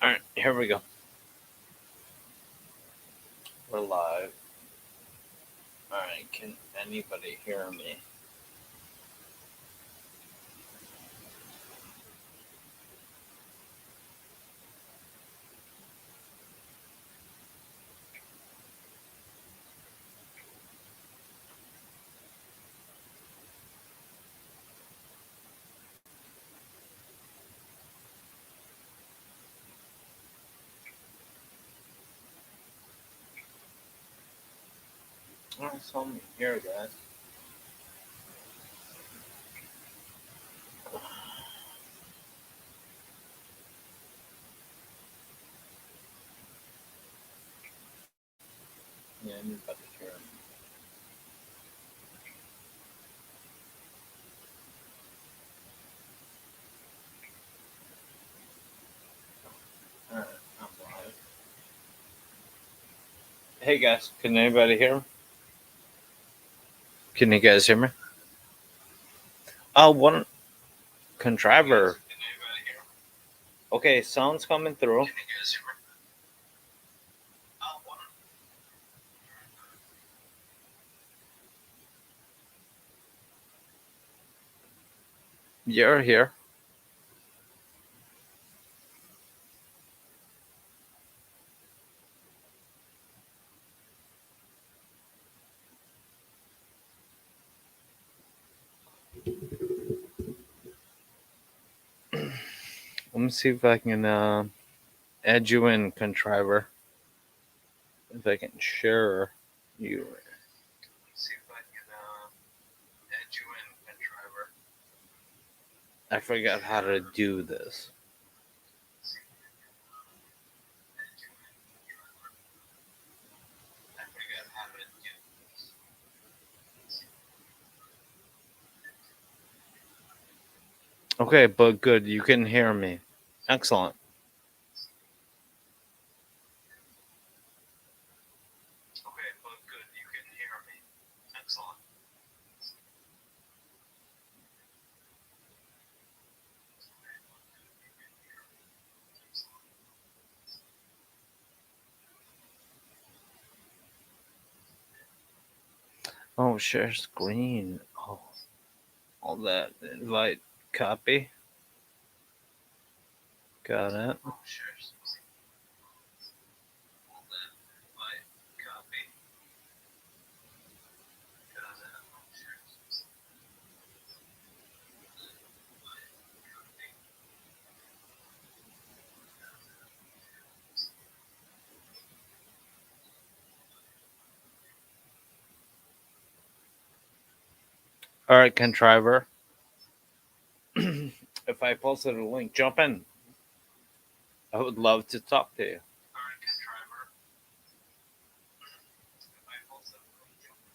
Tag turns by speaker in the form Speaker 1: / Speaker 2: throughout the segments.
Speaker 1: Alright, here we go. We're live. Alright, can anybody hear me? Alright, so let me hear that. Yeah, anybody hear me? Alright, I'm live. Hey guys, can anybody hear me? Can you guys hear me? One contriver. Okay, sound's coming through. You're here. Let me see if I can add you in, contriver. If I can share you. See if I can add you in, contriver. I forgot how to do this. Okay, but good. You can hear me. Excellent. Okay, but good. You can hear me. Excellent. Oh, share screen. Oh, all that. Invite, copy. Got it. Oh, share screen. All that. Invite, copy. Got it. Oh, share screen. All right, contriver. If I posted a link, jump in. I would love to talk to you. All right, contriver. If I posted a link, jump in.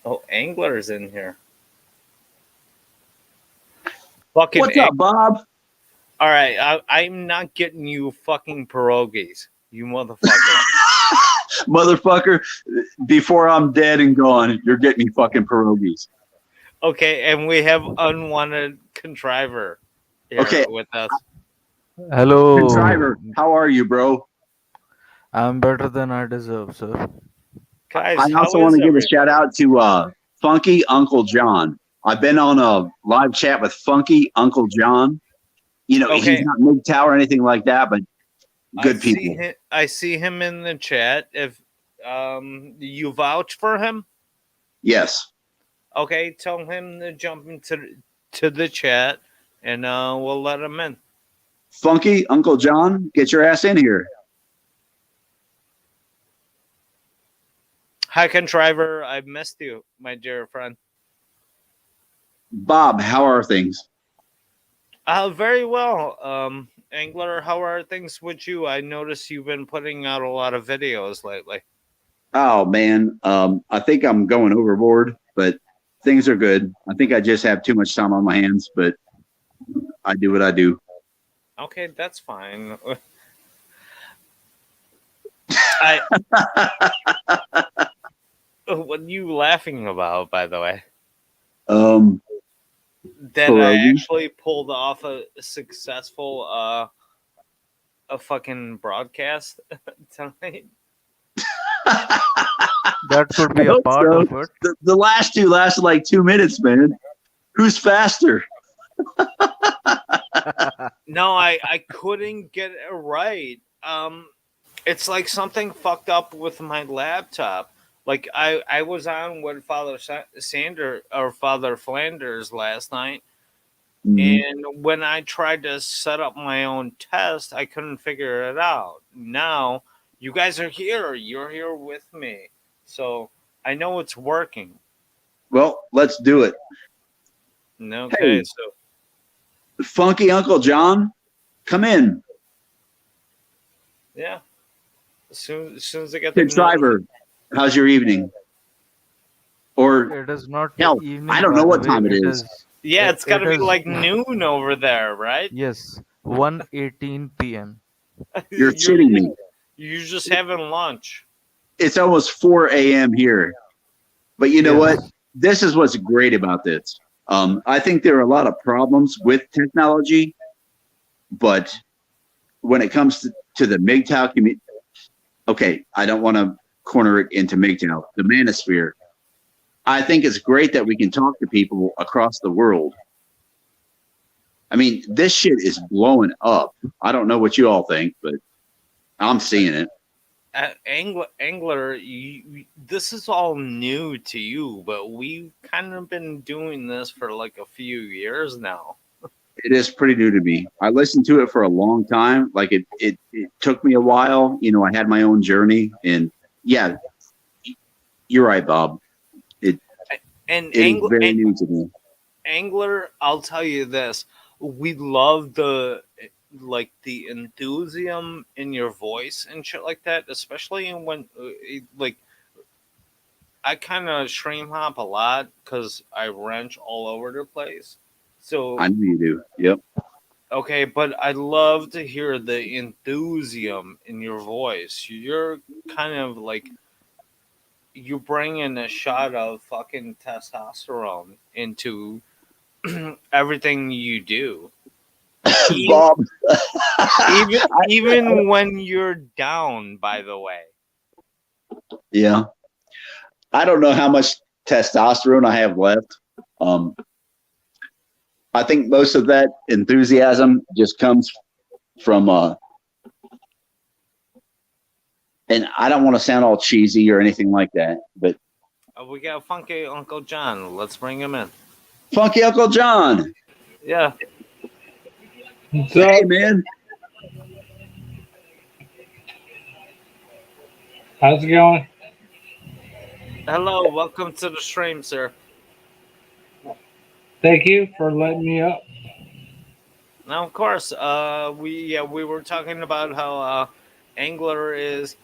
Speaker 1: Oh, Angler's in here. Fucking
Speaker 2: What's up, Bob?
Speaker 1: All right, I'm not getting you fucking pierogies, you motherfucker.
Speaker 2: Motherfucker, before I'm dead and gone, you're getting me fucking pierogies.
Speaker 1: Okay, and we have unwanted contriver here
Speaker 2: Okay.
Speaker 1: with us.
Speaker 3: Hello.
Speaker 2: Contriver, how are you, bro?
Speaker 3: I'm better than I deserve, sir.
Speaker 1: Guys,
Speaker 2: I also want to give a shout out to Funky Uncle John. I've been on a live chat with Funky Uncle John. You know,
Speaker 1: Okay.
Speaker 2: he's not MGTOW or anything like that, but good people.
Speaker 1: I see him in the chat. If you vouch for him,
Speaker 2: yes.
Speaker 1: Okay, tell him to jump into the chat, and we'll let him in.
Speaker 2: Funky Uncle John, get your ass in here.
Speaker 1: Hi, contriver. I've missed you, my dear friend.
Speaker 2: Bob, how are things?
Speaker 1: Very well. Angler, how are things with you? I noticed you've been putting out a lot of videos lately.
Speaker 2: Oh man, I think I'm going overboard, but things are good. I think I just have too much time on my hands, but I do what I do.
Speaker 1: Okay, that's fine. What are you laughing about, by the way?
Speaker 2: Um,
Speaker 1: That I
Speaker 2: Pierogi?
Speaker 1: actually pulled off a successful a fucking broadcast tonight.
Speaker 3: That could
Speaker 2: I
Speaker 3: be a
Speaker 2: hope
Speaker 3: part
Speaker 2: so.
Speaker 3: of it.
Speaker 2: The last two lasted like 2 minutes, man. Who's faster?
Speaker 1: No, I couldn't get it right. It's like something fucked up with my laptop. Like I was on with Father Sander or Father Flanders last night,
Speaker 2: Mhm.
Speaker 1: and when I tried to set up my own test, I couldn't figure it out. Now you guys are here. You're here with me, so I know it's working.
Speaker 2: Well, let's do it.
Speaker 1: Okay,
Speaker 2: Hey,
Speaker 1: so
Speaker 2: Funky Uncle John, come in.
Speaker 1: yeah, as soon as I get the
Speaker 2: Contriver, how's your evening? Or
Speaker 3: It is not
Speaker 2: hell, I
Speaker 3: evening,
Speaker 2: don't
Speaker 3: by
Speaker 2: know
Speaker 3: the
Speaker 2: what
Speaker 3: way.
Speaker 2: time it
Speaker 3: It
Speaker 2: is.
Speaker 3: is.
Speaker 1: yeah, it's got
Speaker 3: It
Speaker 1: to be
Speaker 3: is.
Speaker 1: like noon over there, right?
Speaker 3: Yes, 1:18 p.m.
Speaker 2: You're
Speaker 1: you're
Speaker 2: shitting me.
Speaker 1: you're just having lunch.
Speaker 2: It's almost 4 a.m. here. But you know what?
Speaker 3: Yes.
Speaker 2: This is what's great about this. I think there are a lot of problems with technology, but when it comes to the MGTOW community, okay, I don't want to corner it into MGTOW, the manosphere. I think it's great that we can talk to people across the world. I mean, this shit is blowing up. I don't know what you all think, but I'm seeing it.
Speaker 1: Angler, this is all new to you, but we've kind of been doing this for like a few years now.
Speaker 2: It is pretty new to me. I listened to it for a long time. Like it took me a while. You know, I had my own journey, and yeah, you're right, Bob.
Speaker 1: And
Speaker 2: It is very new to me.
Speaker 1: Angler, I'll tell you this: we love the enthusiasm in your voice and shit like that, especially when like I kind of stream hop a lot because I wrench all over the place. So
Speaker 2: I know you do. Yep.
Speaker 1: okay, but I love to hear the enthusiasm in your voice. You're kind of like you bring in a shot of fucking testosterone into everything you do. Even,
Speaker 2: Bob.
Speaker 1: even when you're down, by the way.
Speaker 2: Yeah. I don't know how much testosterone I have left. I think most of that enthusiasm just comes from and I don't want to sound all cheesy or anything like that, but
Speaker 1: We got Funky Uncle John. Let's bring him in.
Speaker 2: Funky Uncle John.
Speaker 1: Yeah.
Speaker 2: Hey man.
Speaker 4: How's it going?
Speaker 1: Hello, welcome to the stream, sir.
Speaker 4: Thank you for letting me up.
Speaker 1: Now, of course, we were talking about how Angler is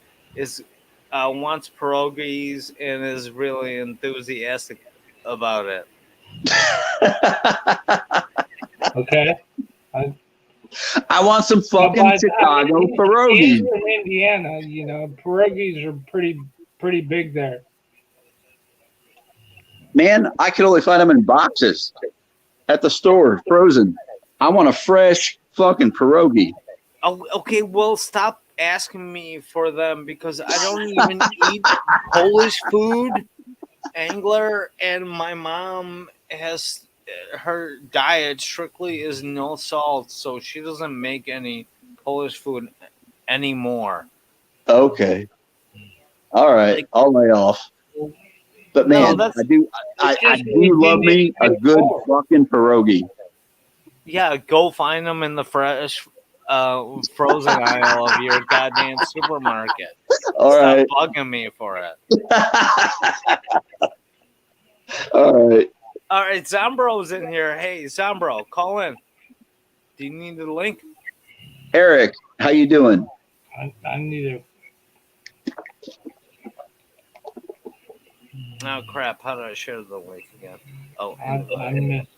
Speaker 1: wants pierogies and is really enthusiastic about it.
Speaker 4: Okay.
Speaker 2: I want some fucking Chicago pierogies.
Speaker 4: In Indiana, you know, pierogies are pretty big there.
Speaker 2: Man, I can only find them in boxes at the store, frozen. I want a fresh fucking pierogi.
Speaker 1: Oh, okay. Well, stop asking me for them because I don't even eat Polish food. Angler and my mom has her diet strictly is no salt, so she doesn't make any Polish food anymore.
Speaker 2: Okay. All right.
Speaker 1: Like,
Speaker 2: I'll lay off. But
Speaker 1: no,
Speaker 2: man,
Speaker 1: that's
Speaker 2: I do love me a good fucking pierogi.
Speaker 1: yeah. Go find them in the fresh frozen aisle of your goddamn supermarket.
Speaker 2: All
Speaker 1: Stop
Speaker 2: right.
Speaker 1: bugging me for it.
Speaker 2: All right.
Speaker 1: All right, Zombro's in here. Hey, Zombro, call in. Do you need the link?
Speaker 2: Eric, how you doing?
Speaker 4: I need to
Speaker 1: Oh crap! How did I share the link again? Oh,
Speaker 4: I missed.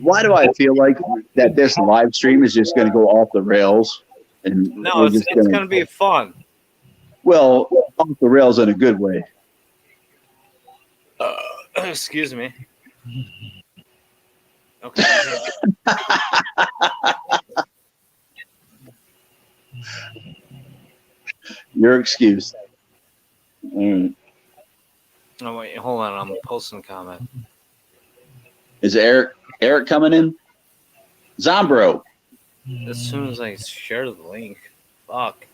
Speaker 2: Why do I feel like that this live stream is just going to go off the rails, and
Speaker 1: no,
Speaker 2: we're
Speaker 1: it's
Speaker 2: just
Speaker 1: it's
Speaker 2: going
Speaker 1: gonna be fun.
Speaker 2: well off the rails in a good way.
Speaker 1: Excuse me. Okay.
Speaker 2: Your excuse.
Speaker 1: Oh wait, hold on. I'm posting a comment.
Speaker 2: Is Eric coming in? Zombro.
Speaker 1: As soon as I share the link, fuck.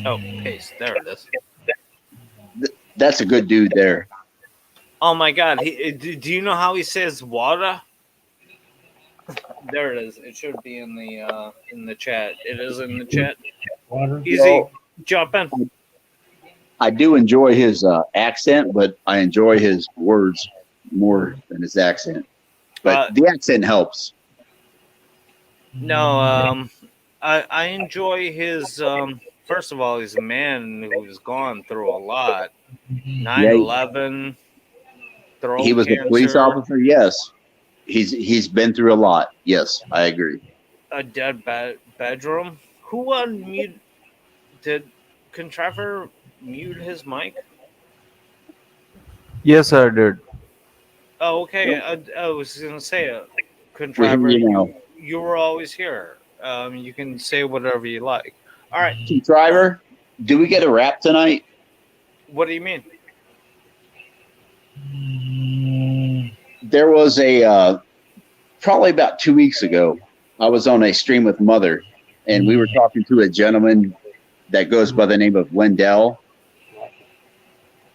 Speaker 1: Oh, paste. There it is.
Speaker 2: That's a good dude there.
Speaker 1: Oh my god. Do you know how he says water? There it is. It should be in the chat. It is in the chat.
Speaker 4: Water.
Speaker 1: Easy.
Speaker 2: Well,
Speaker 1: Jump in.
Speaker 2: I do enjoy his accent, but I enjoy his words more than his accent. But the accent helps.
Speaker 1: No, I enjoy his. First of all, he's a man who's gone through a lot. 9/11. Throat
Speaker 2: He was
Speaker 1: cancer,
Speaker 2: a police officer. Yes, he's been through a lot. Yes, I agree.
Speaker 1: a dead bedroom. Who unmute? Did Contriver mute his mic?
Speaker 3: Yes, I did.
Speaker 1: Oh, okay. I was gonna say,
Speaker 2: We hear
Speaker 1: Contriver,
Speaker 2: you now.
Speaker 1: you were always here. You can say whatever you like. All right.
Speaker 2: Driver, do we get a rap tonight?
Speaker 1: What do you mean?
Speaker 2: There was a probably about 2 weeks ago. I was on a stream with Mother, and we were talking to a gentleman that goes by the name of Lindell.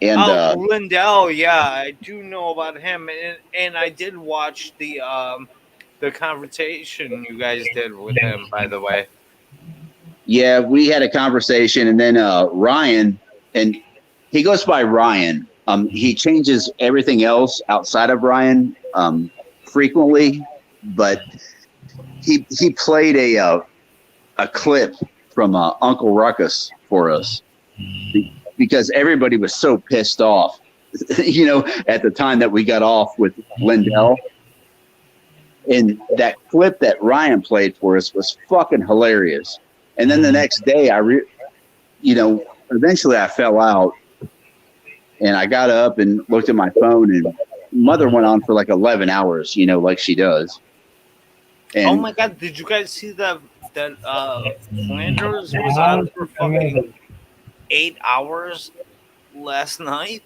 Speaker 2: And
Speaker 1: Lindell, yeah, I do know about him, and I did watch the conversation you guys did with him. By the way,
Speaker 2: yeah, we had a conversation, and then Ryan, and he goes by Ryan. He changes everything else outside of Ryan frequently, but he played a clip from Uncle Ruckus for us because everybody was so pissed off, at the time that we got off with Lindell. And that clip that Ryan played for us was fucking hilarious. And then the next day, eventually I fell out, and I got up and looked at my phone, and Mother went on for like 11 hours, like she does. And
Speaker 1: oh my god, did you guys see that Flanders was on for fucking 8 hours last night?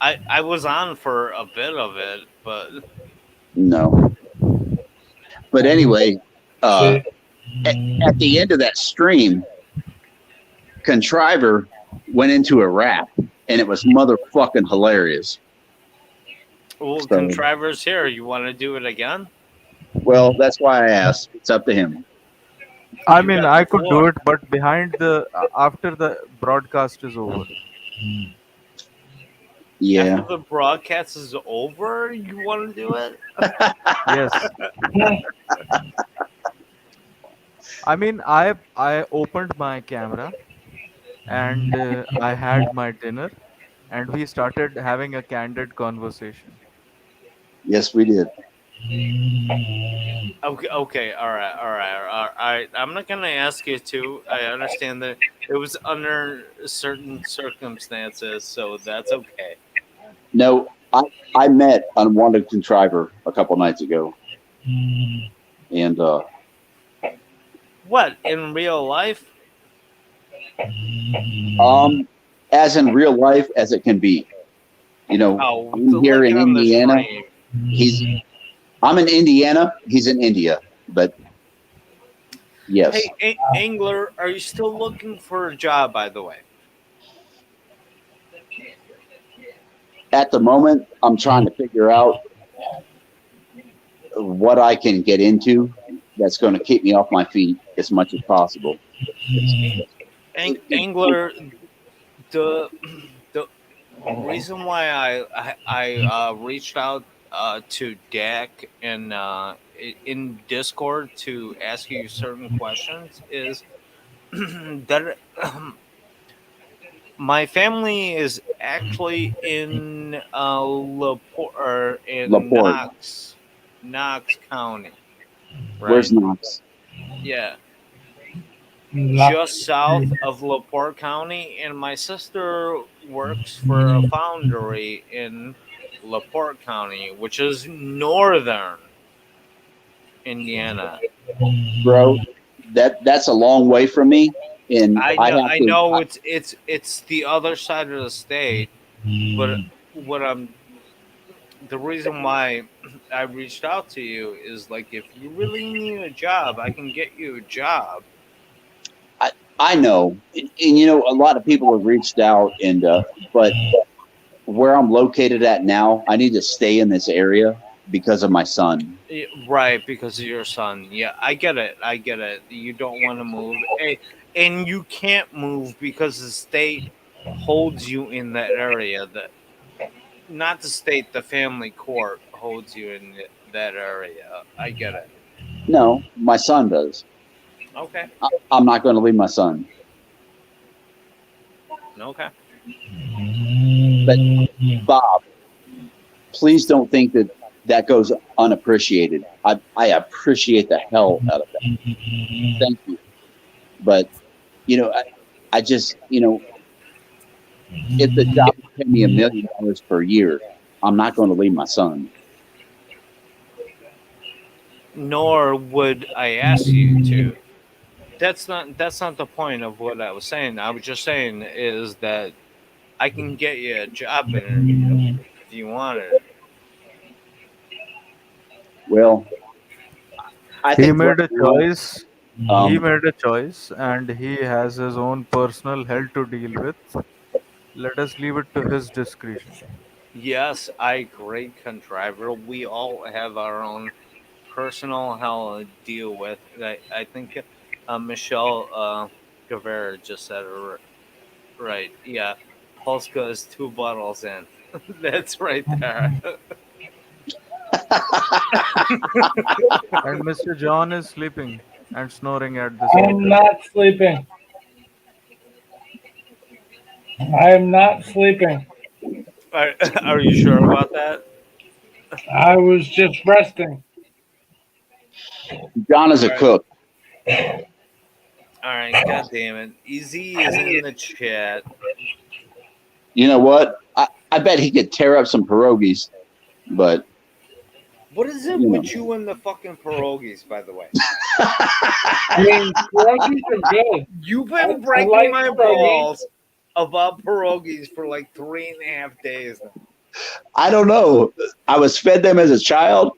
Speaker 1: I was on for a bit of it, but
Speaker 2: no. But anyway, at the end of that stream, Contriver went into a rap, and it was motherfucking hilarious.
Speaker 1: well,
Speaker 2: So-
Speaker 1: Contriver's here. You want to do it again?
Speaker 2: Well, that's why I asked. It's up to him.
Speaker 3: I
Speaker 1: You
Speaker 3: mean,
Speaker 1: got
Speaker 3: I
Speaker 1: the
Speaker 3: could
Speaker 1: floor.
Speaker 3: do it, but after the broadcast is over.
Speaker 2: Yeah.
Speaker 1: After the broadcast is over, you want to do it?
Speaker 3: Yes. I mean, I opened my camera and I had my dinner and we started having a candid conversation.
Speaker 2: Yes, we did.
Speaker 1: Okay, all right. I'm not gonna ask you to. I understand that it was under certain circumstances, so that's okay.
Speaker 2: No, I met Unwanted Contriver a couple nights ago. And
Speaker 1: What, in real life?
Speaker 2: as in real life as it can be.
Speaker 1: Oh,
Speaker 2: I'm here
Speaker 1: look
Speaker 2: in
Speaker 1: on the
Speaker 2: Indiana.
Speaker 1: stream.
Speaker 2: I'm in Indiana. He's in India. But yes.
Speaker 1: Hey, Angler, are you still looking for a job, by the way?
Speaker 2: At the moment, I'm trying to figure out what I can get into that's going to keep me off my feet as much as possible.
Speaker 1: Angler, the reason why I reached out to Dak and in Discord to ask you certain questions is that my family is actually in Laporte or in
Speaker 2: Laporte.
Speaker 1: Knox County, right?
Speaker 2: Where's Knox?
Speaker 1: Yeah,
Speaker 4: Not,
Speaker 1: just south of Laporte County, and my sister works for a foundry in Laporte County, which is northern Indiana.
Speaker 2: Bro, that's a long way from me, and I have
Speaker 1: I
Speaker 2: to.
Speaker 1: know it's the other side of the state, but what I'm the reason why I reached out to you is like if you really need a job, I can get you a job.
Speaker 2: I know, and you know, a lot of people have reached out, and but where I'm located at now, I need to stay in this area because of my son.
Speaker 1: Right, because of your son. Yeah, I get it. I get it. You don't want to move. And you can't move because the state holds you in that area. Not the state, the family court holds you in that area. I get it.
Speaker 2: No, my son does.
Speaker 1: Okay.
Speaker 2: I'm not going to leave my son.
Speaker 1: Okay.
Speaker 2: But Bob, please don't think that that goes unappreciated. I appreciate the hell out of that. Thank you. But, you know, I just, you know, if the job would pay me $1 million per year, I'm not going to leave my son.
Speaker 1: Nor would I ask you to. That's not the point of what I was saying. I was just saying is that I can get you a job interview if you want it.
Speaker 2: Well, I
Speaker 3: He
Speaker 2: think
Speaker 3: made
Speaker 2: right
Speaker 3: a
Speaker 2: now,
Speaker 3: choice. He made a choice, and he has his own personal hell to deal with. Let us leave it to his discretion.
Speaker 1: Yes, I agree, Contriver. We all have our own personal hell to deal with. I think Michelle Guevara just said it right. Yeah, Polska is 2 bottles in. That's right there.
Speaker 3: And Mr. John is sleeping and snoring at the same
Speaker 4: I'm
Speaker 3: time.
Speaker 4: not sleeping. I am not sleeping.
Speaker 1: Are you sure about that?
Speaker 4: I was just resting.
Speaker 2: John is
Speaker 1: All
Speaker 2: a
Speaker 1: right.
Speaker 2: cook.
Speaker 1: All right. God damn it. Easy is in the chat.
Speaker 2: You know what? I bet he could tear up some pierogies, but
Speaker 1: What is it
Speaker 2: you know.
Speaker 1: with you and the fucking pierogies, by the way?
Speaker 4: I mean, pierogies are good.
Speaker 1: You've
Speaker 4: I
Speaker 1: been breaking
Speaker 4: like
Speaker 1: my
Speaker 4: pierogies.
Speaker 1: balls about pierogies for like 3.5 days now.
Speaker 2: I don't know. I was fed them as a child.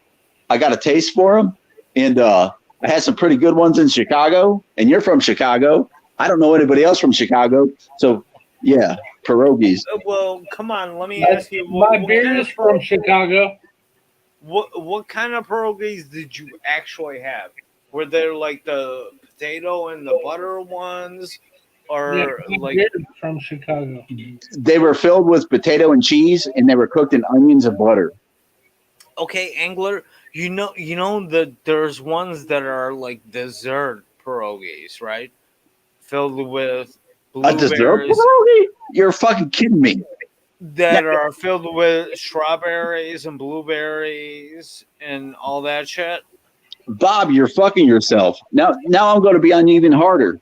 Speaker 2: I got a taste for them, and I had some pretty good ones in Chicago. And you're from Chicago. I don't know anybody else from Chicago, so yeah, pierogies.
Speaker 1: Well, come on. Let me ask you.
Speaker 4: My beer is from Chicago.
Speaker 1: What kind of pierogies did you actually have? Were there like the potato and the butter ones,
Speaker 4: Yeah,
Speaker 1: or
Speaker 4: my
Speaker 1: like
Speaker 4: beer is from Chicago.
Speaker 2: They were filled with potato and cheese, and they were cooked in onions and butter.
Speaker 1: okay, Angler? You know that there's ones that are like dessert pierogies, right? Filled with
Speaker 2: A dessert
Speaker 1: blueberries
Speaker 2: pierogi? You're fucking kidding me. Now,
Speaker 1: that are filled with strawberries and blueberries and all that shit.
Speaker 2: Bob, you're fucking yourself. Now I'm going to be on you even harder.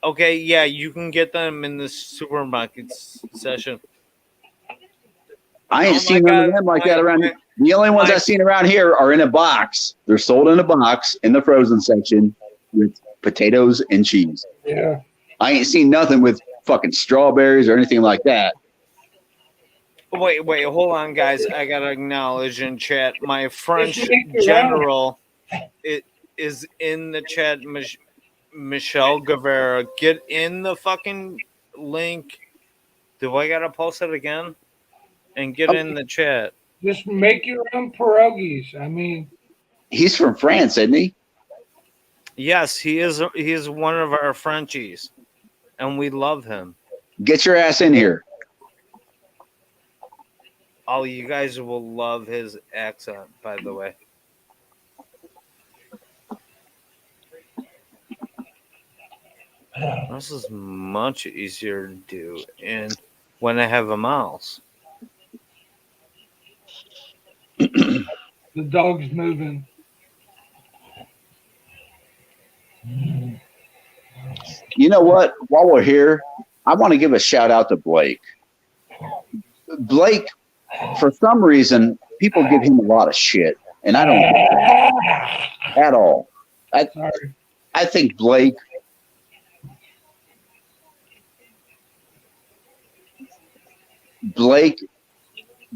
Speaker 1: Okay, yeah, you can get them in the supermarket session.
Speaker 2: I ain't
Speaker 1: Oh my
Speaker 2: seen none of
Speaker 1: God,
Speaker 2: them like that around here.
Speaker 1: my-
Speaker 2: The only ones
Speaker 1: my-
Speaker 2: I've seen around here are in a box. They're sold in a box in the frozen section with potatoes and cheese.
Speaker 4: Yeah.
Speaker 2: I ain't seen nothing with fucking strawberries or anything like that.
Speaker 1: Wait, hold on, guys. I gotta acknowledge in chat my French
Speaker 4: Just make it
Speaker 1: general. It is in the chat. Michelle Guevara, get in the fucking link. Do I gotta post it again? And get in the chat.
Speaker 4: Just make your own pierogies. I mean,
Speaker 2: He's from France, isn't he?
Speaker 1: Yes, he is. He is one of our Frenchies, and we love him.
Speaker 2: Get your ass in here.
Speaker 1: Oh, you guys will love his accent, by the way. This is much easier to do, and when I have a mouse.
Speaker 4: The dog's moving.
Speaker 2: You know what? While we're here, I want to give a shout out to Blake. Blake, for some reason, people give him a lot of shit, and I don't get that at all.
Speaker 4: Sorry.
Speaker 2: I think Blake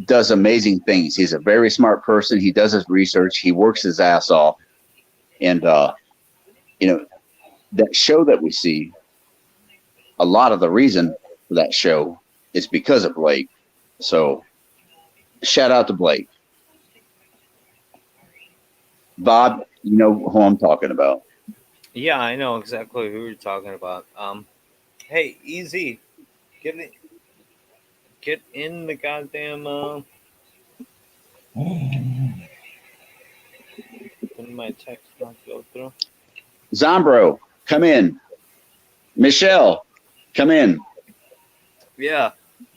Speaker 2: does amazing things. He's a very smart person. He does his research. He works his ass off, and you know that show that we see. A lot of the reason for that show is because of Blake. So, shout out to Blake. Bob, you know who I'm talking about.
Speaker 1: Yeah, I know exactly who you're talking about. Hey, easy, get in the goddamn. Didn't my text not go through?
Speaker 2: Zombro, come in. Michelle, come in.
Speaker 1: Yeah,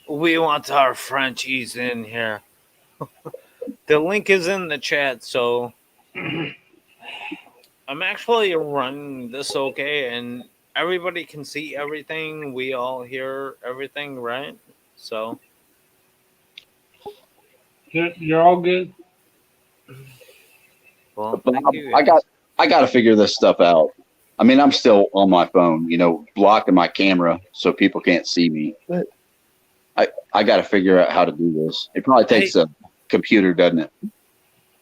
Speaker 1: we want our Frenchies in here. The link is in the chat, so I'm actually running this okay, and everybody can see everything. We all hear everything, right? So
Speaker 4: You're all good.
Speaker 1: well,
Speaker 2: Bob,
Speaker 1: thank you.
Speaker 2: I
Speaker 1: guys.
Speaker 2: got to figure this stuff out. I mean, I'm still on my phone, blocking my camera so people can't see me. But I got to figure out how to do this. It probably takes a computer, doesn't it?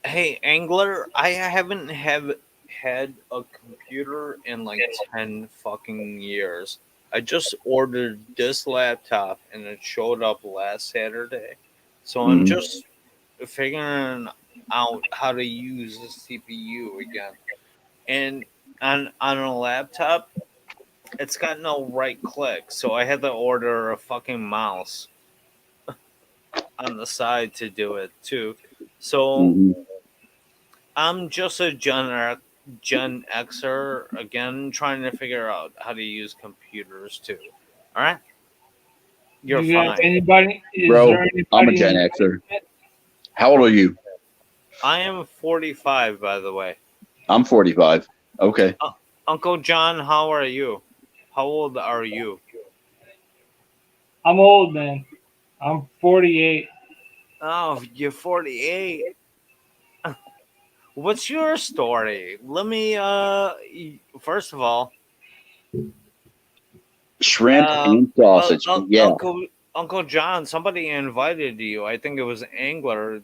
Speaker 1: Hey, Angler, I haven't had a computer in like 10 fucking years. I just ordered this laptop and it showed up last Saturday. So I'm just figuring out how to use the CPU again. And on a laptop, it's got no right click. So I had to order a fucking mouse on the side to do it too. So I'm just a Gen Xer again, trying to figure out how to use computers too. All right, you're
Speaker 4: You got
Speaker 1: fine.
Speaker 4: anybody? Is
Speaker 2: Bro,
Speaker 4: there anybody
Speaker 2: I'm a Gen Xer. How old are you?
Speaker 1: I am 45, by the way.
Speaker 2: I'm 45. Okay.
Speaker 1: Uncle John, how are you? How old are you?
Speaker 4: I'm old, man. I'm 48.
Speaker 1: Oh, you're 48. What's your story? Let me first of all,
Speaker 2: Shrimp and sausage. Yeah.
Speaker 1: Uncle John, somebody invited you. I think it was Angler.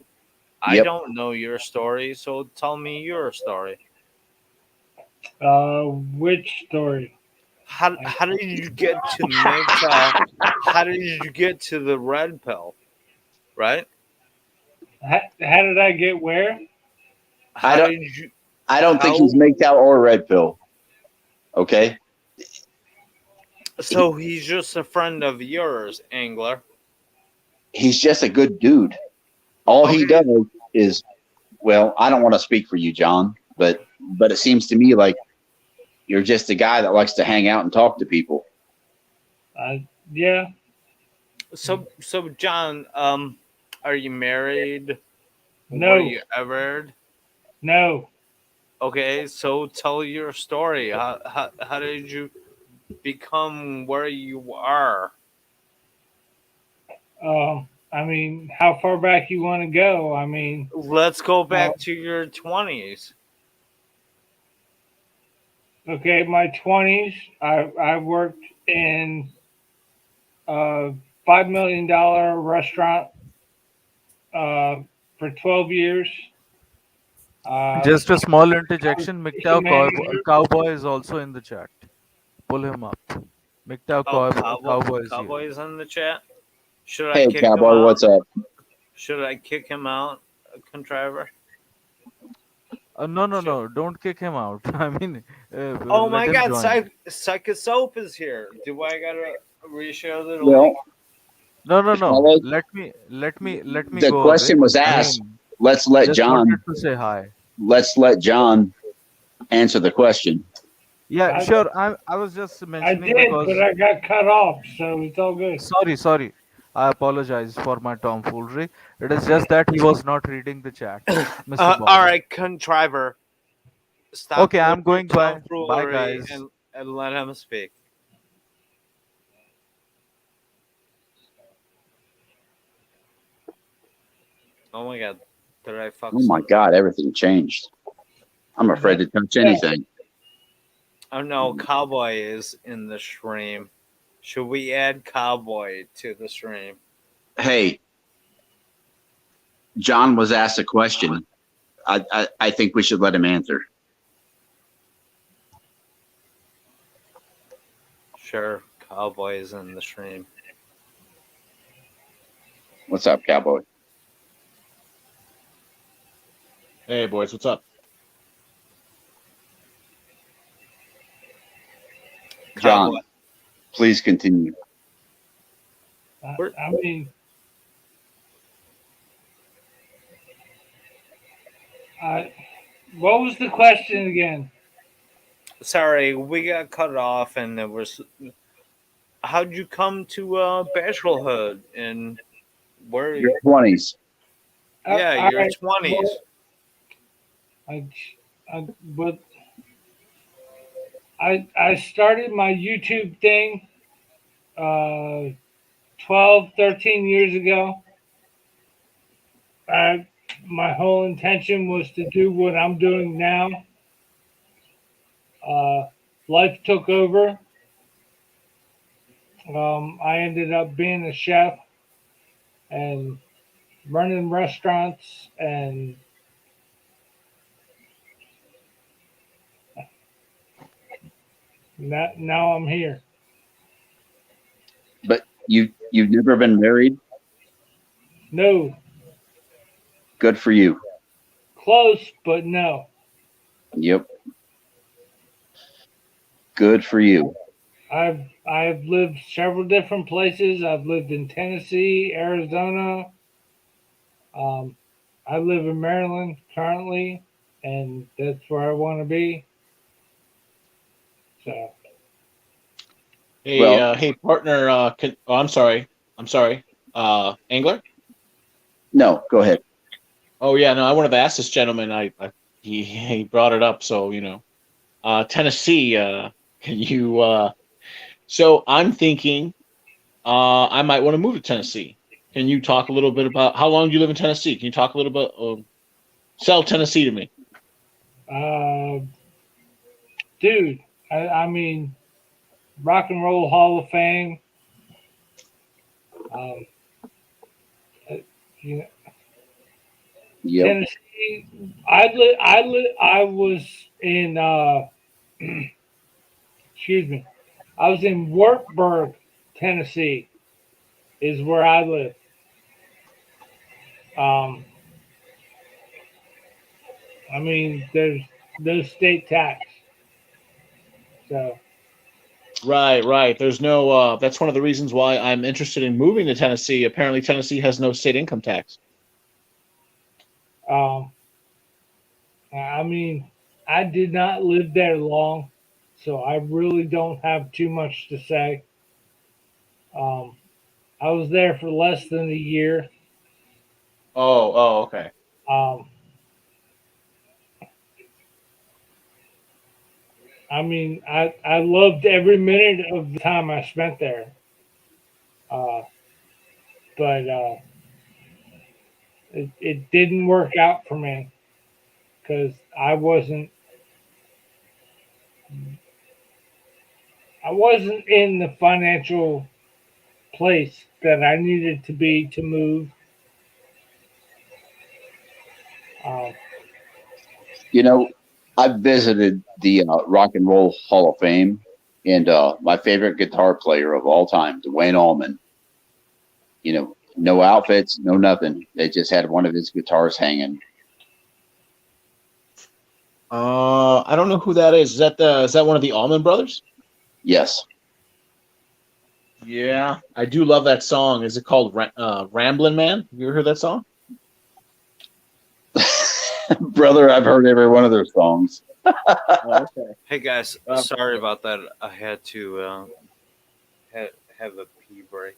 Speaker 1: I
Speaker 2: Yep.
Speaker 1: don't know your story, so tell me your story.
Speaker 4: Which story?
Speaker 1: How did you get to MGTOW? How did you get to the red pill? Right?
Speaker 4: How did I get where?
Speaker 2: I don't think he's MGTOW or red pill. Okay.
Speaker 1: So he's just a friend of yours, Angler.
Speaker 2: He's just a good dude. All he does is, well, I don't want to speak for you, John, but it seems to me like you're just a guy that likes to hang out and talk to people.
Speaker 4: Yeah.
Speaker 1: So John, are you married?
Speaker 4: No.
Speaker 1: Were you ever?
Speaker 4: No.
Speaker 1: Okay, so tell your story. How did you become where you are?
Speaker 4: I mean, how far back you want to go? I mean,
Speaker 1: let's go back to your 20s.
Speaker 4: Okay, my 20s, I worked in a $5 million restaurant for 12 years.
Speaker 3: Just a small interjection. MGTOW Cowboy is also in the chat. Pull him up. MGTOW Cowboy is
Speaker 1: Cowboy is in the chat. Should
Speaker 2: hey,
Speaker 1: I kick
Speaker 2: Cowboy,
Speaker 1: him out?
Speaker 2: what's up?
Speaker 1: Should I kick him out, Contriver?
Speaker 3: No. Don't kick him out. I mean,
Speaker 1: oh my God, Psychic Soap is here. Do I gotta reshare the link?
Speaker 3: No, no, no.
Speaker 2: Follow?
Speaker 3: Let me
Speaker 2: The
Speaker 3: go away.
Speaker 2: question was
Speaker 3: I
Speaker 2: asked.
Speaker 3: mean,
Speaker 2: Let's let
Speaker 3: just wanted
Speaker 2: John.
Speaker 3: to say hi.
Speaker 2: Let's let John answer the question.
Speaker 3: Yeah,
Speaker 4: I,
Speaker 3: sure. I was just
Speaker 4: I
Speaker 3: mentioning
Speaker 4: did, but
Speaker 3: because
Speaker 4: I got cut off, so it's all good.
Speaker 3: sorry. I apologize for my tomfoolery. It is just that he was not reading the chat, Mr.
Speaker 1: All
Speaker 3: Bob.
Speaker 1: right, contriver, stop
Speaker 3: Okay,
Speaker 1: with
Speaker 3: I'm
Speaker 1: your
Speaker 3: going by. Bye,
Speaker 1: tomfoolery
Speaker 3: guys.
Speaker 1: and let him speak. Oh my god, did I fuck
Speaker 2: Oh my
Speaker 1: something?
Speaker 2: God, everything changed. I'm afraid to touch anything.
Speaker 1: Oh no, Cowboy is in the stream. Should we add Cowboy to the stream?
Speaker 2: Hey, John was asked a question. I think we should let him answer.
Speaker 1: Sure, Cowboy is in the stream.
Speaker 2: What's up, Cowboy?
Speaker 5: Hey, boys, what's up?
Speaker 2: John,
Speaker 1: Cowboy.
Speaker 2: please continue.
Speaker 4: I mean, what was the question again?
Speaker 1: Sorry, we got cut off, and it was. How'd you come to bachelorhood and where?
Speaker 2: Your 20s.
Speaker 1: Yeah,
Speaker 4: All
Speaker 1: your
Speaker 4: right,
Speaker 1: 20s.
Speaker 4: I, but I started my YouTube thing 12, 13 years ago. My whole intention was to do what I'm doing now. Life took over. I ended up being a chef and running restaurants, and now I'm here.
Speaker 2: But you've never been married?
Speaker 4: No,
Speaker 2: Good for you.
Speaker 4: close, but no.
Speaker 2: Yep. Good for you.
Speaker 4: I've lived several different places. I've lived in Tennessee, Arizona. Um, I live in Maryland currently, and that's where I want to be. So
Speaker 5: Hey,
Speaker 2: Well,
Speaker 5: hey, partner. Oh, I'm sorry. Angler.
Speaker 2: no, go ahead.
Speaker 5: Oh yeah, no, I wanted to ask this gentleman. He brought it up, so Tennessee. Can you? So I'm thinking, I might want to move to Tennessee. Can you talk a little bit about how long do you live in Tennessee? Can you talk a little bit? Sell Tennessee to me.
Speaker 4: uh, dude, I mean, Rock and Roll Hall of Fame. Um, you know,
Speaker 2: Yep.
Speaker 4: Tennessee. I was in. Excuse me. I was in Wartburg, Tennessee, is where I live. Um, I mean, there's no state tax, so
Speaker 5: Right. There's no. That's one of the reasons why I'm interested in moving to Tennessee. Apparently, Tennessee has no state income tax.
Speaker 4: um, I mean, I did not live there long, so I really don't have too much to say. Um, I was there for less than a year.
Speaker 5: Okay.
Speaker 4: Um, I mean, I loved every minute of the time I spent there. Uh, but it didn't work out for me because I wasn't in the financial place that I needed to be to move. Um,
Speaker 2: You know, I've visited the Rock and Roll Hall of Fame, and my favorite guitar player of all time, Dwayne Allman. No outfits, no nothing. They just had one of his guitars hanging.
Speaker 5: I don't know who that is. Is that one of the Allman Brothers?
Speaker 2: Yes.
Speaker 5: Yeah, I do love that song. Is it called Ramblin' Man? Have you ever heard that song?
Speaker 2: Brother, I've heard every one of their songs.
Speaker 5: Oh, okay.
Speaker 1: Hey guys,
Speaker 5: Um,
Speaker 1: sorry about that. I had to have a pee break.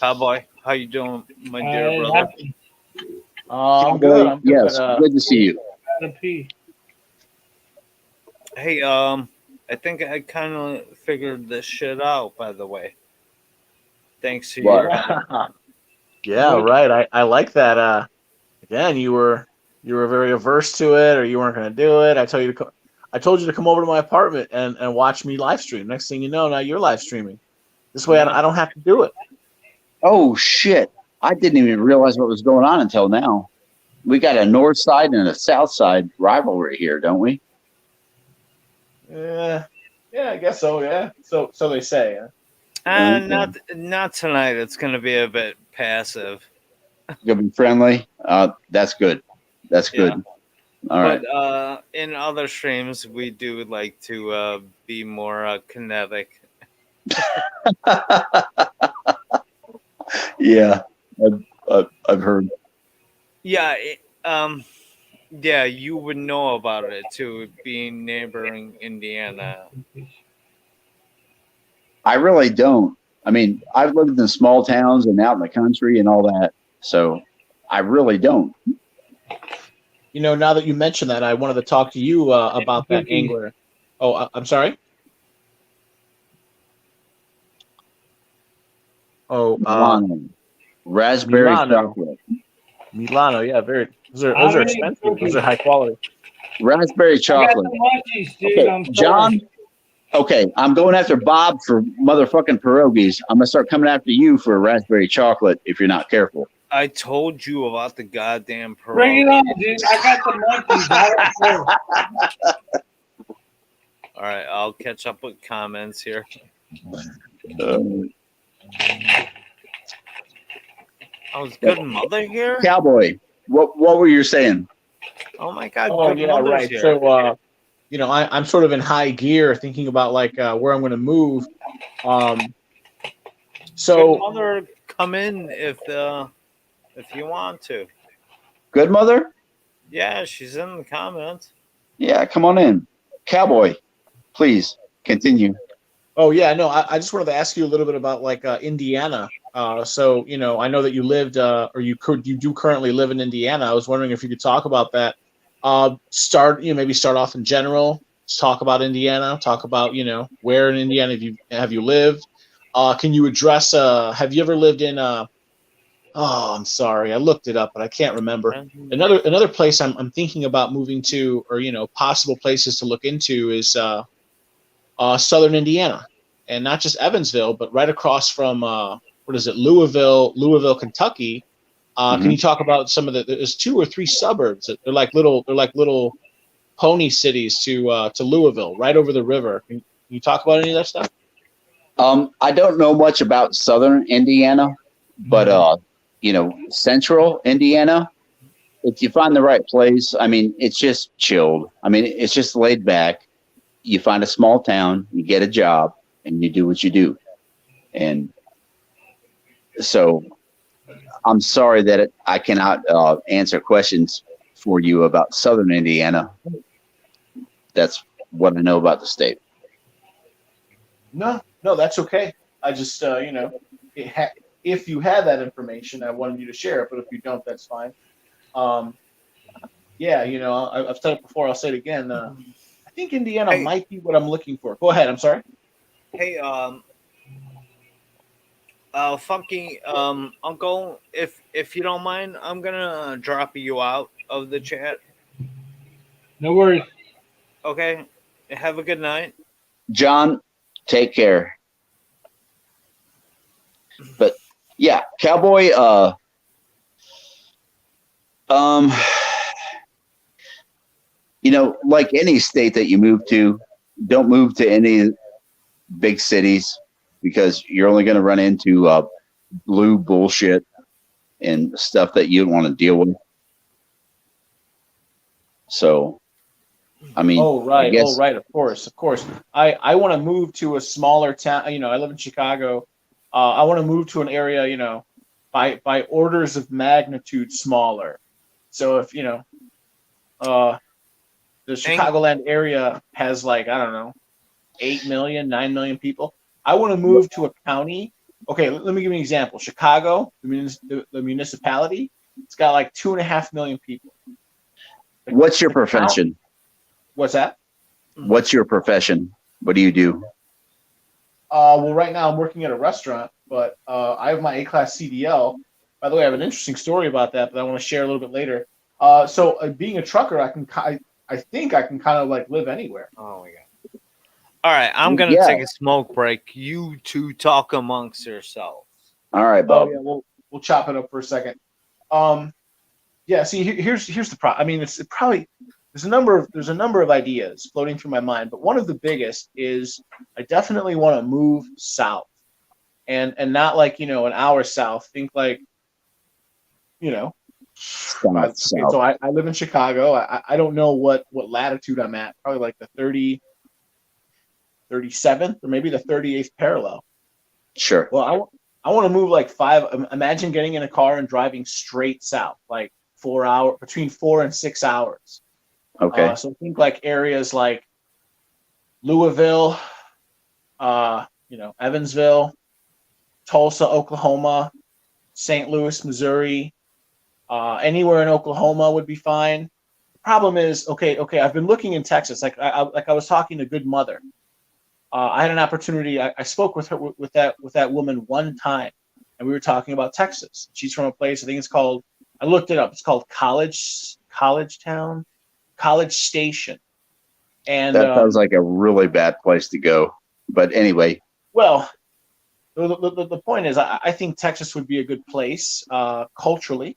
Speaker 1: Cowboy, how you doing, my dear
Speaker 4: It
Speaker 1: brother?
Speaker 4: happened.
Speaker 5: I'm good.
Speaker 2: Cowboy,
Speaker 5: I'm good.
Speaker 2: yes, good to see you.
Speaker 4: Gotta pee.
Speaker 1: Hey, I think I kind of figured this shit out. By the way, thanks to
Speaker 2: What?
Speaker 1: your
Speaker 5: Yeah, right. I like that. Again, you were very averse to it, or you weren't going to do it. I told you to come over to my apartment and watch me live stream. Next thing you know, now you're live streaming. This way, I don't have to do it.
Speaker 2: Oh shit! I didn't even realize what was going on until now. We got a north side and a south side rivalry here, don't we?
Speaker 5: Yeah, yeah, I guess so. Yeah, so they say.
Speaker 1: not tonight. It's gonna be a bit passive.
Speaker 2: Gonna be friendly. That's good. That's good. All right.
Speaker 1: But in other streams, we do like to be more kinetic.
Speaker 2: Yeah, I've heard.
Speaker 1: Yeah, yeah, you would know about it too, being neighboring Indiana.
Speaker 2: I really don't. I mean, I've lived in small towns and out in the country and all that, so I really don't.
Speaker 5: You know, now that you mention that, I wanted to talk to you about that angler. Oh, I'm sorry. Oh,
Speaker 2: Milano, raspberry
Speaker 5: Milano.
Speaker 2: chocolate,
Speaker 5: Milano. Yeah, very. Those
Speaker 4: How
Speaker 5: are
Speaker 4: many
Speaker 5: expensive.
Speaker 4: cookies?
Speaker 5: Those are high quality.
Speaker 2: raspberry
Speaker 4: I got
Speaker 2: chocolate.
Speaker 4: the munchies, dude.
Speaker 2: Okay,
Speaker 4: I'm sorry.
Speaker 2: John. Okay, I'm going after Bob for motherfucking pierogies. I'm gonna start coming after you for a raspberry chocolate if you're not careful.
Speaker 1: I told you about the goddamn parole.
Speaker 4: Bring it on, dude. I got the munchies. I don't care.
Speaker 1: All right, I'll catch up with comments here. I was good mother here.
Speaker 2: Cowboy, what were you saying?
Speaker 1: Oh my god,
Speaker 5: Oh
Speaker 1: good
Speaker 5: yeah,
Speaker 1: mother's
Speaker 5: right.
Speaker 1: here.
Speaker 5: So you know, I'm sort of in high gear thinking about like where I'm going to move.
Speaker 1: Good
Speaker 5: So
Speaker 1: mother, come in if you want to.
Speaker 2: Good mother?
Speaker 1: Yeah, she's in the comments.
Speaker 2: Yeah, come on in. Cowboy, please continue.
Speaker 5: oh yeah, no, I just wanted to ask you a little bit about like Indiana. So you know, I know that you lived you do currently live in Indiana. I was wondering if you could talk about that. Maybe start off in general. Just talk about Indiana. Talk about where in Indiana have you lived. Can you address? Have you ever lived in? Oh, I'm sorry, I looked it up, but I can't remember. Another place I'm thinking about moving to, or possible places to look into is southern Indiana, and not just Evansville, but right across from what is it, Louisville, Kentucky. Can you talk about some of there's 2 or 3 suburbs that they're like little pony cities to Louisville, right over the river. Can you talk about any of that stuff?
Speaker 2: I don't know much about southern Indiana, but central Indiana, if you find the right place, I mean, it's just chilled. I mean, it's just laid back. You find a small town, you get a job, and you do what you do. And so I'm sorry that I cannot answer questions for you about southern Indiana. That's what I know about the state.
Speaker 5: No, that's okay. I just if you had that information, I wanted you to share it. But if you don't, that's fine. Yeah, I've said it before. I'll say it again. I think Indiana might be what I'm looking for. Go ahead. I'm sorry.
Speaker 1: Hey, funky uncle, if you don't mind, I'm gonna drop you out of the chat.
Speaker 4: No worries.
Speaker 1: Okay, have a good night.
Speaker 2: John, take care. But yeah, Cowboy, like any state that you move to, don't move to any big cities because you're only going to run into blue bullshit and stuff that you don't want to deal with. So, I mean,
Speaker 5: Of course. I want to move to a smaller town. I live in Chicago. I want to move to an area, by orders of magnitude smaller. So if the Chicagoland area has like, I don't know, 8 million, 9 million people. I want to move to a county. Okay, let me give you an example. Chicago, the municipality, it's got like 2.5 million people.
Speaker 2: What's your profession?
Speaker 5: What's that?
Speaker 2: What's your profession? What do you do?
Speaker 5: Well, right now I'm working at a restaurant, but I have my A-class CDL. By the way, I have an interesting story about that, but I want to share a little bit later. So being a trucker, I think I can kind of like live anywhere.
Speaker 1: Oh my god! All right, I'm gonna
Speaker 2: Yeah.
Speaker 1: take a smoke break. You two talk amongst yourselves.
Speaker 2: All right, Bob.
Speaker 5: Oh yeah, we'll chop it up for a second. Yeah. See, here's the problem. I mean, it's probably there's a number of ideas floating through my mind, but one of the biggest is I definitely want to move south, and not like an hour south. Think like
Speaker 2: South.
Speaker 5: So I live in Chicago. I don't know what latitude I'm at. Probably like the 37th or maybe the 38th parallel.
Speaker 2: Sure.
Speaker 5: Well, I want to move like 5. Imagine getting in a car and driving straight south, like between 4 and 6 hours.
Speaker 2: Okay.
Speaker 5: So think like areas like Louisville, Evansville, Tulsa, Oklahoma, St. Louis, Missouri. Anywhere in Oklahoma would be fine. The problem is, okay. I've been looking in Texas. Like I was talking to Good Mother. I had an opportunity. I spoke with her with that woman one time, and we were talking about Texas. She's from a place. I think it's called. I looked it up. It's called College Station. And
Speaker 2: That sounds like a really bad place to go. But anyway.
Speaker 5: Well, the point is, I think Texas would be a good place culturally.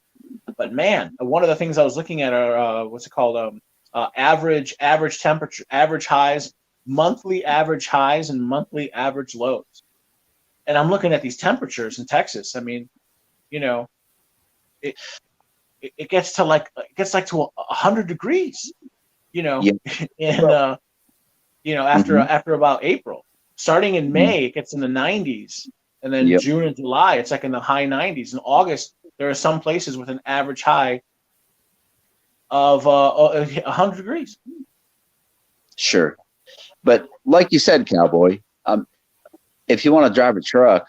Speaker 5: But man, one of the things I was looking at are what's it called? Average temperature, average highs, monthly average highs, and monthly average lows. And I'm looking at these temperatures in Texas. I mean, it gets to like to 100 degrees.
Speaker 2: Yeah.
Speaker 5: And after about April, starting in May, it gets in the 90s, and then
Speaker 2: Yep.
Speaker 5: June and July, it's like in the high 90s. In August, there are some places with an average high of 100 degrees.
Speaker 2: Sure. But like you said, Cowboy, if you want to drive a truck,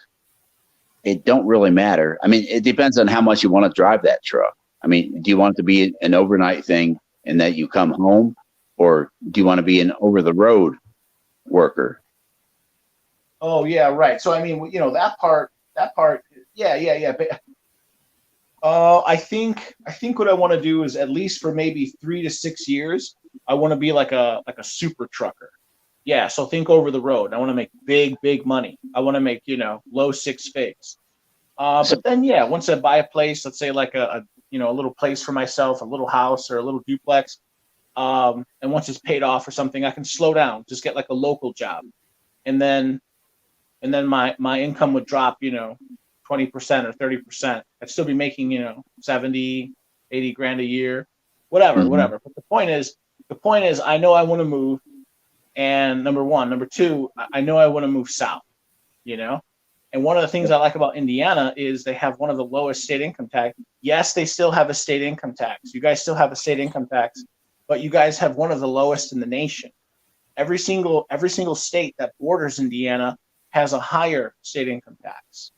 Speaker 2: it don't really matter. I mean, it depends on how much you want to drive that truck. I mean, do you want it to be an overnight thing and that you come home, or do you want to be an over-the-road worker?
Speaker 5: Oh yeah, right. So I mean, that part, yeah. But I think what I want to do is at least for maybe 3 to 6 years, I want to be like a super trucker. Yeah. So think over the road. I want to make big money. I want to make low 6 figs. But then yeah, once I buy a place, let's say like a little place for myself, a little house or a little duplex, and once it's paid off or something, I can slow down, just get like a local job, and then my income would drop 20% or 30%. I'd still be making 70, 80 grand a year, whatever. But the point is I know I want to move, and number one. Number two, I know I want to move south, and one of the things I like about Indiana is they have one of the lowest state income tax. Yes, they still have a state income tax. You guys still have a state income tax, but you guys have one of the lowest in the nation. Every single state that borders Indiana has a higher state income tax.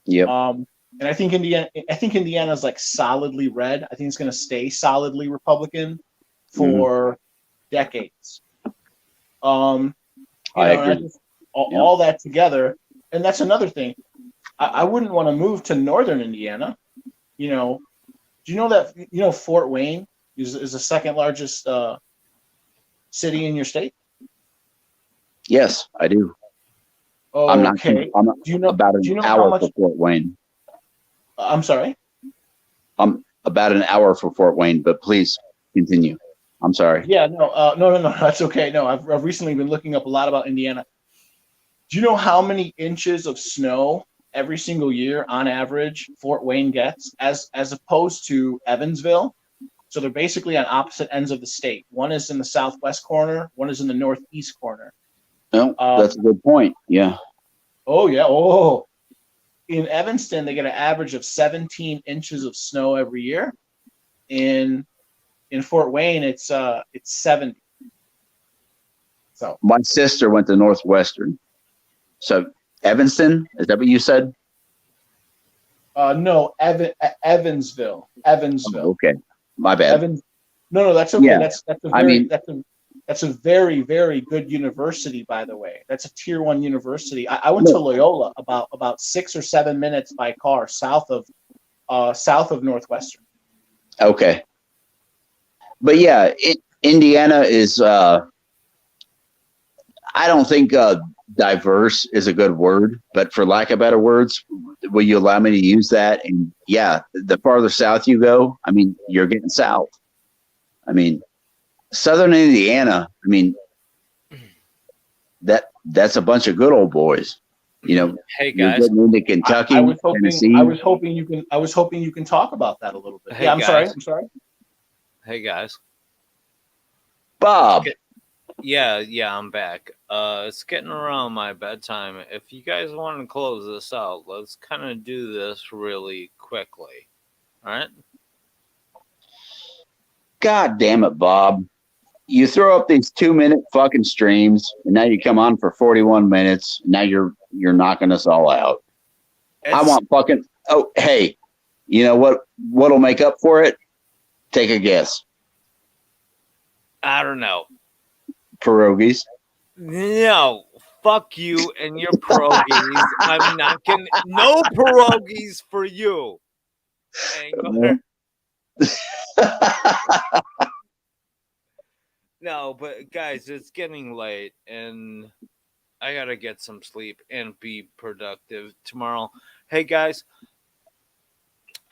Speaker 2: Yep.
Speaker 5: And I think Indiana is like solidly red. I think it's going to stay solidly Republican for decades.
Speaker 2: I agree.
Speaker 5: All that together, and that's another thing. I wouldn't want to move to northern Indiana. Do you know that Fort Wayne is the second largest city in your state?
Speaker 2: Yes, I do.
Speaker 5: Oh,
Speaker 2: I'm not.
Speaker 5: okay.
Speaker 2: I'm
Speaker 5: Do you know
Speaker 2: about an
Speaker 5: how
Speaker 2: hour
Speaker 5: much?
Speaker 2: for Fort Wayne.
Speaker 5: I'm sorry.
Speaker 2: I'm about an hour for Fort Wayne, but please continue. I'm sorry.
Speaker 5: Yeah, no, that's okay. No, I've recently been looking up a lot about Indiana. Do you know how many inches of snow every single year on average Fort Wayne gets as opposed to Evansville? So they're basically on opposite ends of the state. One is in the southwest corner, one is in the northeast corner.
Speaker 2: No, that's a good point. Yeah.
Speaker 5: Oh yeah. Oh, in Evanston, they get an average of 17 inches of snow every year. In Fort Wayne, it's 70. So
Speaker 2: My sister went to Northwestern. So Evanston, is that what you said?
Speaker 5: no, Evansville.
Speaker 2: Oh, okay, my bad.
Speaker 5: Evans. No, that's okay.
Speaker 2: Yeah.
Speaker 5: That's a very, very good university, by the way. That's a tier 1 university. I went to Loyola about 6 or 7 minutes by car south of Northwestern.
Speaker 2: Okay, but yeah, Indiana is. I don't think diverse is a good word, but for lack of better words, will you allow me to use that? And yeah, the farther south you go, I mean, you're getting south. I mean, Southern Indiana, I mean, that's a bunch of good old boys. You know,
Speaker 1: Hey
Speaker 2: you're
Speaker 1: guys.
Speaker 2: getting into Kentucky,
Speaker 5: I was
Speaker 2: Tennessee.
Speaker 5: hoping you can talk about that a little bit.
Speaker 1: Hey,
Speaker 5: yeah, I'm
Speaker 1: guys.
Speaker 5: sorry.
Speaker 1: Hey guys.
Speaker 2: Bob,
Speaker 1: Yeah, I'm back. It's getting around my bedtime. If you guys want to close this out, let's kind of do this really quickly. All right?
Speaker 2: God damn it, Bob. You throw up these 2-minute fucking streams, and now you come on for 41 minutes. Now you're knocking us all out. I want fucking. Oh, hey, you know what'll make up for it? Take a guess.
Speaker 1: I don't know.
Speaker 2: Pierogies.
Speaker 1: No, fuck you and your pierogies. I'm not gonna. No pierogies for you. Angler. No, but guys, it's getting late, and I gotta get some sleep and be productive tomorrow. Hey guys,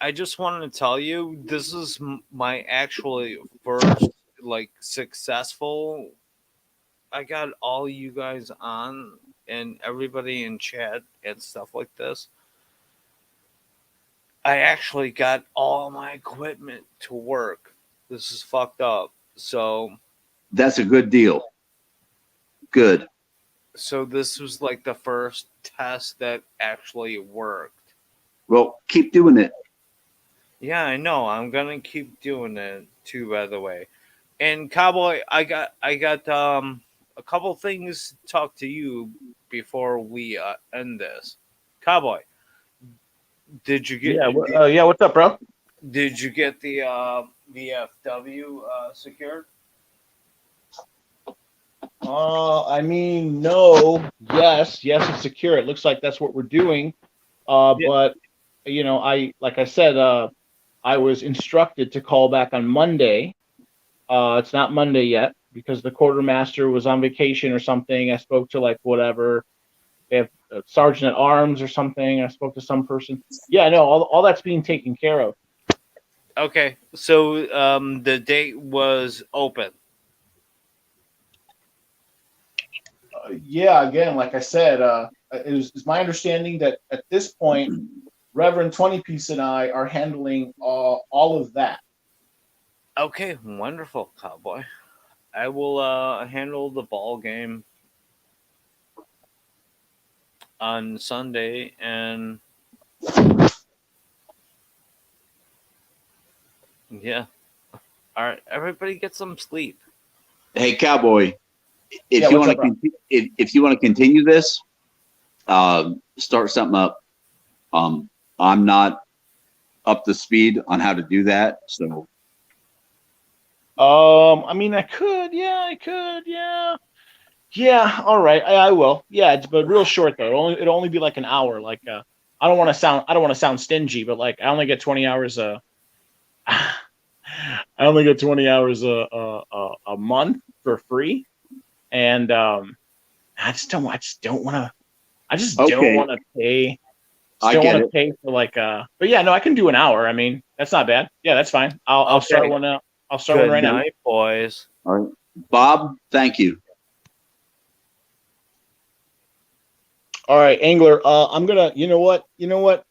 Speaker 1: I just wanted to tell you this is my actually first successful. I got all you guys on and everybody in chat and stuff like this. I actually got all my equipment to work. This is fucked up. So
Speaker 2: that's a good deal. Good.
Speaker 1: So this was like the first test that actually worked.
Speaker 2: Well, keep doing it.
Speaker 1: Yeah, I know. I'm gonna keep doing it too. By the way, and Cowboy, I got a couple things to talk to you before we end this. Cowboy, did you get?
Speaker 5: Yeah. What's up, bro?
Speaker 1: Did you get the VFW secured?
Speaker 5: I mean, no. Yes, it's secure. It looks like that's what we're doing. But like I said, I was instructed to call back on Monday. It's not Monday yet because the quartermaster was on vacation or something. I spoke to whatever. They have a sergeant at arms or something. I spoke to some person. Yeah, no, all that's being taken care of.
Speaker 1: Okay, so the date was open.
Speaker 5: Yeah, again, like I said, it's my understanding that at this point, Reverend 20 Piece and I are handling all of that.
Speaker 1: Okay, wonderful, Cowboy. I will handle the ball game on Sunday, and yeah. All right, everybody get some sleep.
Speaker 2: Hey, Cowboy, if you want to continue this, start something up. I'm not up to speed on how to do that, so.
Speaker 5: I mean, I could. Yeah. All right, I will. Yeah, it's but real short though. It'll only be like an hour. I don't want to sound stingy, but I only get 20 hours. I only get 20 hours a month for free, and I just don't want to. I just don't want to pay. I don't want to pay for But yeah, no, I can do an hour. I mean, that's not bad. Yeah, that's fine. I'll start one out. I'll start one right now,
Speaker 1: boys.
Speaker 2: All right, Bob. Thank you.
Speaker 5: All right, Angler. I'm gonna. You know what?